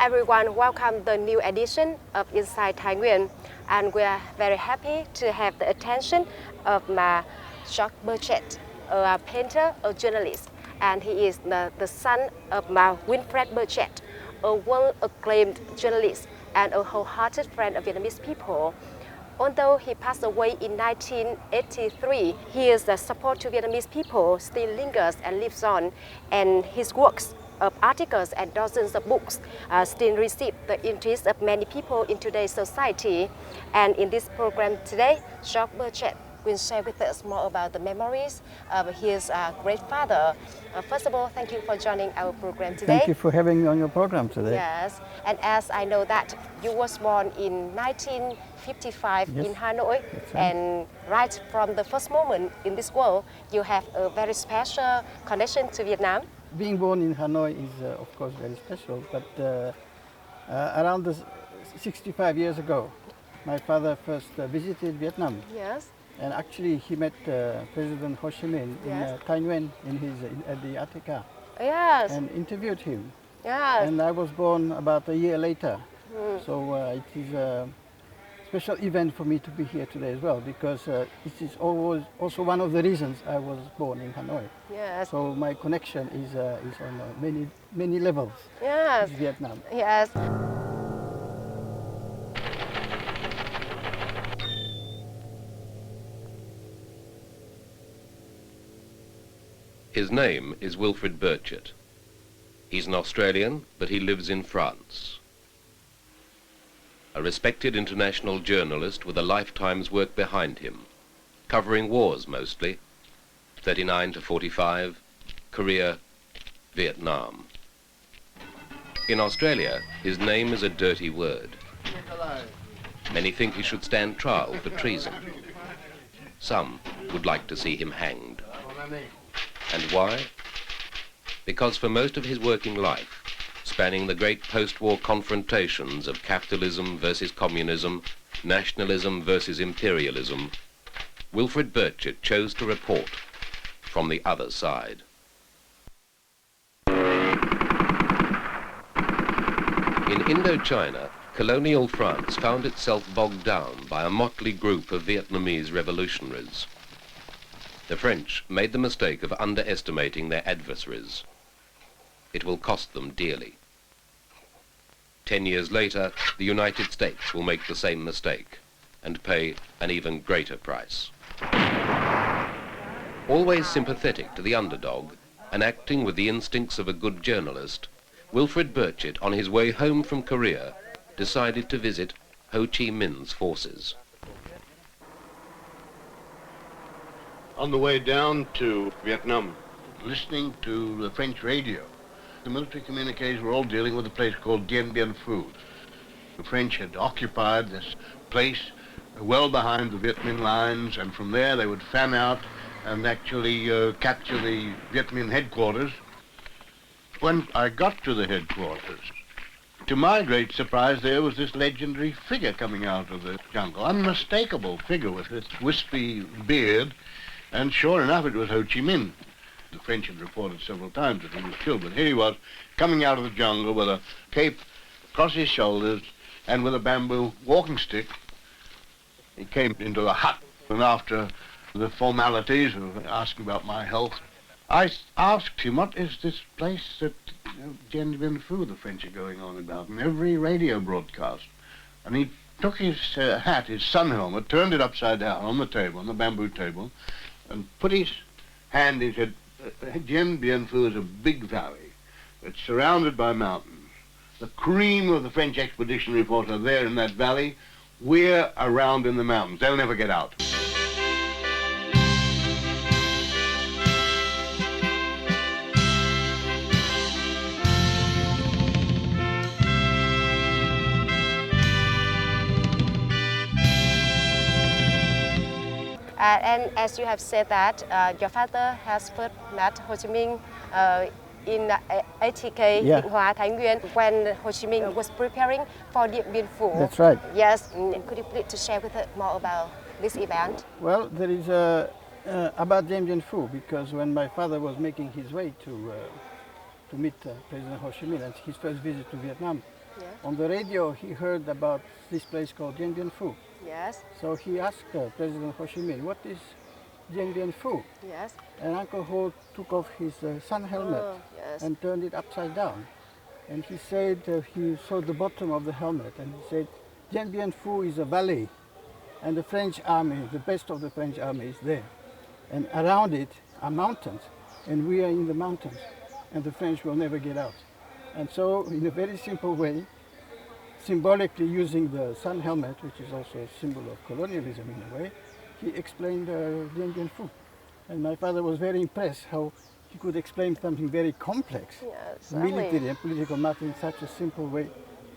everyone, welcome the new edition of Inside Thái Nguyên, and we are very happy to have the attention of George BURCHETT, a painter, a journalist, and he is the son of Winfred BURCHETT, a well-acclaimed journalist and a wholehearted friend of Vietnamese people. Although he passed away in 1983, his support to Vietnamese people still lingers and lives on, and his works of articles and dozens of books still receive the interest of many people in today's society. And in this program today, George BURCHETT will share with us more about the memories of his great father. First of all, thank you for joining our program today. Thank you for having me on your program today. Yes, and as I know that you was born in 1955 in Hanoi, right. And right from the first moment in this world, you have a very special connection to Vietnam. Being born in Hanoi is, of course, very special, but around 65 years ago, my father first visited Vietnam. Yes. And actually, he met President Ho Chi Minh in Nguyen at the Attica. Yes. And interviewed him. Yes. And I was born about a year later. So it is a special event for me to be here today as well, because it is always also one of the reasons I was born in Hanoi. Yes. So my connection is on many levels. Yes. With Vietnam. Yes. His name is Wilfred BURCHETT. He's an Australian, but he lives in France. A respected international journalist with a lifetime's work behind him, covering wars mostly, 39 to 45, Korea, Vietnam. In Australia, his name is a dirty word. Many think he should stand trial for treason. Some would like to see him hanged. And why? Because for most of his working life, spanning the great post-war confrontations of capitalism versus communism, nationalism versus imperialism, Wilfred BURCHETT chose to report from the other side. In Indochina, colonial France found itself bogged down by a motley group of Vietnamese revolutionaries. The French made the mistake of underestimating their adversaries. It will cost them dearly. 10 years later, the United States will make the same mistake and pay an even greater price. Always sympathetic to the underdog and acting with the instincts of a good journalist, Wilfred BURCHETT, on his way home from Korea, decided to visit Ho Chi Minh's forces. On the way down to Vietnam, listening to the French radio, the military communiques were all dealing with a place called Dien Bien Phu. The French had occupied this place well behind the Viet Minh lines, and from there they would fan out and actually capture the Viet Minh headquarters. When I got to the headquarters, to my great surprise, there was this legendary figure coming out of the jungle, unmistakable figure with its wispy beard. And sure enough, it was Ho Chi Minh. The French had reported several times that he was killed, but here he was, coming out of the jungle with a cape across his shoulders and with a bamboo walking stick. He came into the hut, and after the formalities of asking about my health, I asked him, what is this place that Dien Bien Phu the French are going on about in every radio broadcast? And he took his hat, his sun helmet, turned it upside down on the table, on the bamboo table, and put his hand, he said, Dien Bien Phu is a big valley. It's surrounded by mountains. The cream of the French expeditionary force are there in that valley. We're around in the mountains. They'll never get out. And as you have said that, your father has first met Ho Chi Minh in ATK Yeah. Định Hóa, Thái Nguyên, when Ho Chi Minh was preparing for Dien Bien Phu. That's right. Yes, could you please share with us more about this event? Well, there is about Dien Bien Phu, because when my father was making his way to meet President Ho Chi Minh at his first visit to Vietnam, Yeah. On the radio, he heard about this place called Dien Bien Phu. Yes. So he asked President Ho Chi Minh, what is Dien Bien Phu? Yes. And Uncle Ho took off his sun helmet Yes. and turned it upside down. And he said, he saw the bottom of the helmet, and he said, Dien Bien Phu is a valley, and the French army, the best of the French army is there. And around it are mountains, and we are in the mountains, and the French will never get out. And so, in a very simple way, symbolically using the sun helmet, which is also a symbol of colonialism in a way, he explained Dien Bien Phu. And my father was very impressed how he could explain something very complex, Yes, military and political matter in such a simple way,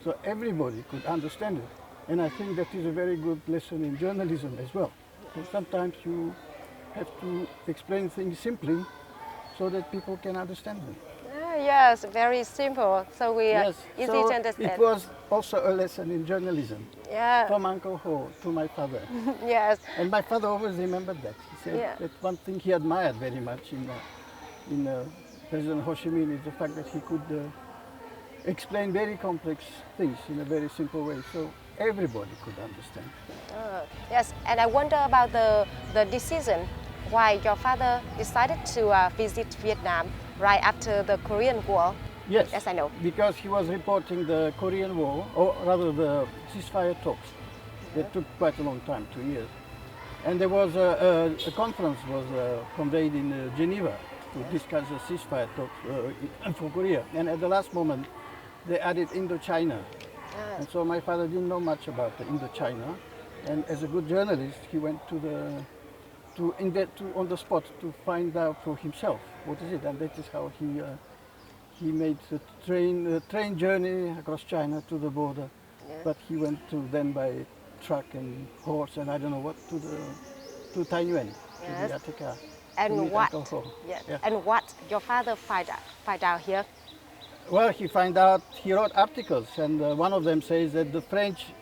so everybody could understand it. And I think that is a very good lesson in journalism as well. And sometimes you have to explain things simply so that people can understand them. Yes, very simple. So we are Yes, easy so to understand. it was also a lesson in journalism Yeah. from Uncle Ho to my father. Yes. And my father always remembered that. He said Yeah. that one thing he admired very much in President Ho Chi Minh is the fact that he could explain very complex things in a very simple way, so everybody could understand. Yes, and I wonder about the decision why your father decided to visit Vietnam right after the Korean War. Yes, Yes, I know. because he was reporting the Korean War, or rather the ceasefire talks. That took quite a long time, 2 years. And there was a conference was convened in Geneva to discuss the ceasefire talks for Korea. And at the last moment, they added Indochina. And so my father didn't know much about the Indochina. And as a good journalist, he went on the spot to find out for himself what is it. And that is how he made the train journey across China to the border. Yeah. But he went then by truck and horse and I don't know what to Taiyuan, to Yes. the Attica. to And meet what? Uncle Ho. Yes. Yeah. And what your father find out here? Well, he wrote articles, and one of them says that the French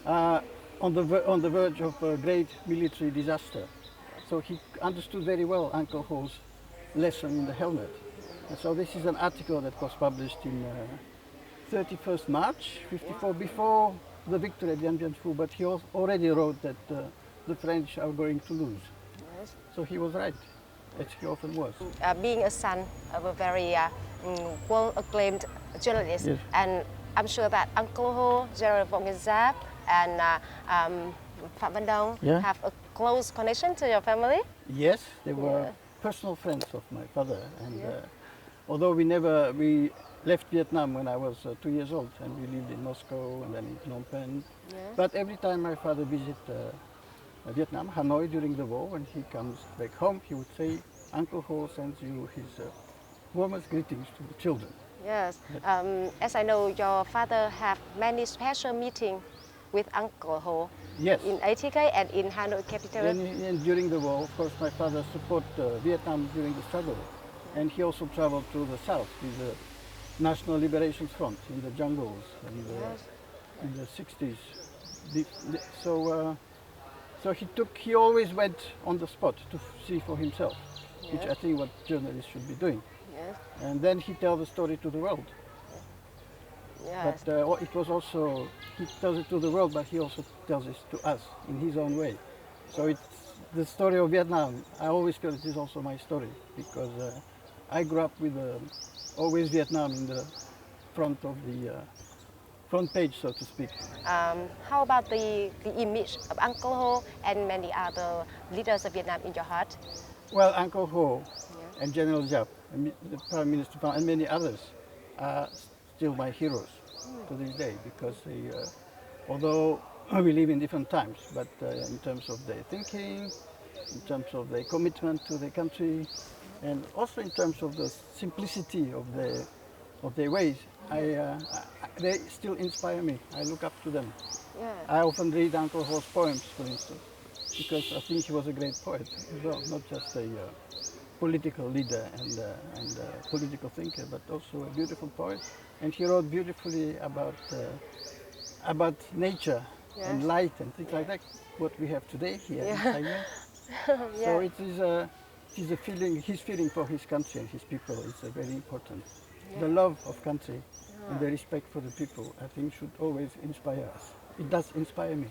are on the verge of a great military disaster. So he understood very well Uncle Ho's lesson in the helmet. And so this is an article that was published in 31st March, 54, before the victory at Dien Bien Phu, but he already wrote that the French are going to lose. Yes. So he was right, as he often was. Being a son of a very well-acclaimed journalist, Yes. and I'm sure that Uncle Ho, General von Giap, and Phạm Văn Đồng Yeah. have a close connection to your family. Yes, they were Yeah. personal friends of my father, and although we left Vietnam when I was 2 years old, and we lived in Moscow and then in Phnom Penh. Yes. But every time my father visited Vietnam, Hanoi during the war, when he comes back home, he would say, Uncle Ho sends you his warmest greetings to the children. Yes. As I know, your father have many special meetings with Uncle Ho Yes. in ATK and in Hanoi capital. And during the war, of course, my father supported Vietnam during the struggle. And he also traveled to the south with the National Liberation Front in the jungles in the 60s. So he always went on the spot to see for himself, which I think what journalists should be doing. Yes. And then he tells the story to the world. Yes. But it was also, he tells it to the world, but he also tells it to us in his own way. So it's the story of Vietnam. I always feel it is also my story, because I grew up with always Vietnam in the front of the front page, so to speak. How about the image of Uncle Ho and many other leaders of Vietnam in your heart? Well, Uncle Ho and General Giap, and the Prime Minister and many others are still my heroes to this day, because they, although we live in different times, but in terms of their thinking, in terms of their commitment to their country, and also in terms of the simplicity of their ways, they still inspire me. I look up to them. Yeah. I often read Uncle Ho's poems, for instance, because I think he was a great poet as well, not just a political leader and political thinker, but also a beautiful poet. And he wrote beautifully about nature and light and things like that, what we have today here in Taiwan. So it is a feeling, his feeling for his country and his people is very important. The love of country and the respect for the people, I think should always inspire us. It does inspire me.